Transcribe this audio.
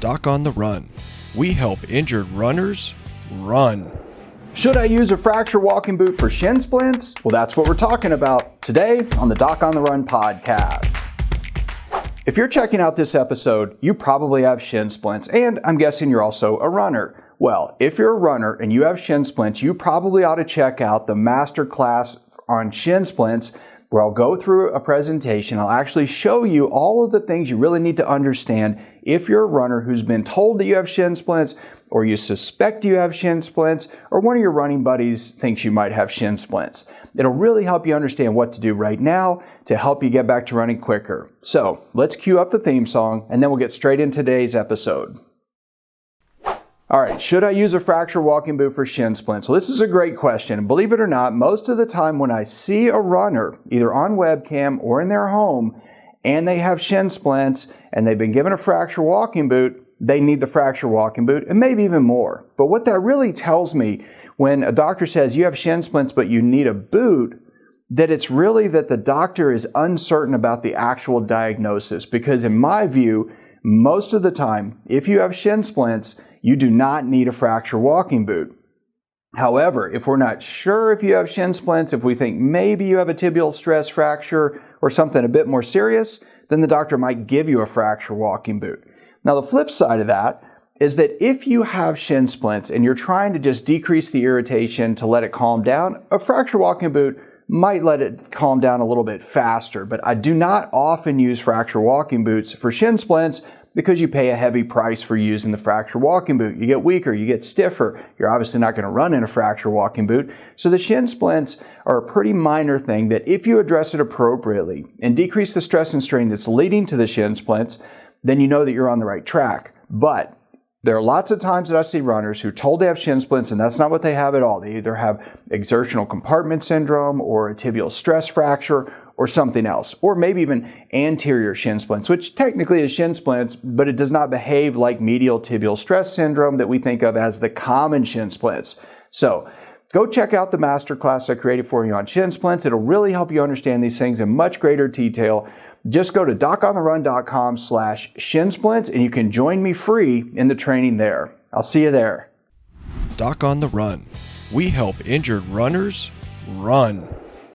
Doc on the Run. We help injured runners run. Should I use a fracture walking boot for shin splints? Well, that's what we're talking about today on the Doc on the Run podcast. If you're checking out this episode, you probably have shin splints, and I'm guessing you're also a runner. Well, if you're a runner and you have shin splints, you probably ought to check out the masterclass on shin splints, where I'll go through a presentation. I'll actually show you all of the things you really need to understand if you're a runner who's been told that you have shin splints, or you suspect you have shin splints, or one of your running buddies thinks you might have shin splints. It'll really help you understand what to do right now to help you get back to running quicker. So let's cue up the theme song, and then we'll get straight into today's episode. All right, should I use a fracture walking boot for shin splints? Well, this is a great question. And believe it or not, most of the time when I see a runner, either on webcam or in their home, and they have shin splints and they've been given a fracture walking boot, they need the fracture walking boot and maybe even more. But what that really tells me when a doctor says you have shin splints but you need a boot, that it's really that the doctor is uncertain about the actual diagnosis. Because in my view, most of the time, if you have shin splints, you do not need a fracture walking boot. However, if we're not sure if you have shin splints, if we think maybe you have a tibial stress fracture or something a bit more serious, then the doctor might give you a fracture walking boot. Now, the flip side of that is that if you have shin splints and you're trying to just decrease the irritation to let it calm down, a fracture walking boot might let it calm down a little bit faster. But I do not often use fracture walking boots for shin splints because you pay a heavy price for using the fracture walking boot. You get weaker, you get stiffer. You're obviously not going to run in a fracture walking boot. So the shin splints are a pretty minor thing that if you address it appropriately and decrease the stress and strain that's leading to the shin splints, then you know that you're on the right track. But there are lots of times that I see runners who are told they have shin splints, and that's not what they have at all. They either have exertional compartment syndrome or a tibial stress fracture or something else, or maybe even anterior shin splints, which technically is shin splints, but it does not behave like medial tibial stress syndrome that we think of as the common shin splints. So go check out the masterclass I created for you on shin splints. It'll really help you understand these things in much greater detail. Just go to docontherun.com/shin splints and you can join me free in the training there. I'll see you there. Doc on the Run. We help injured runners run.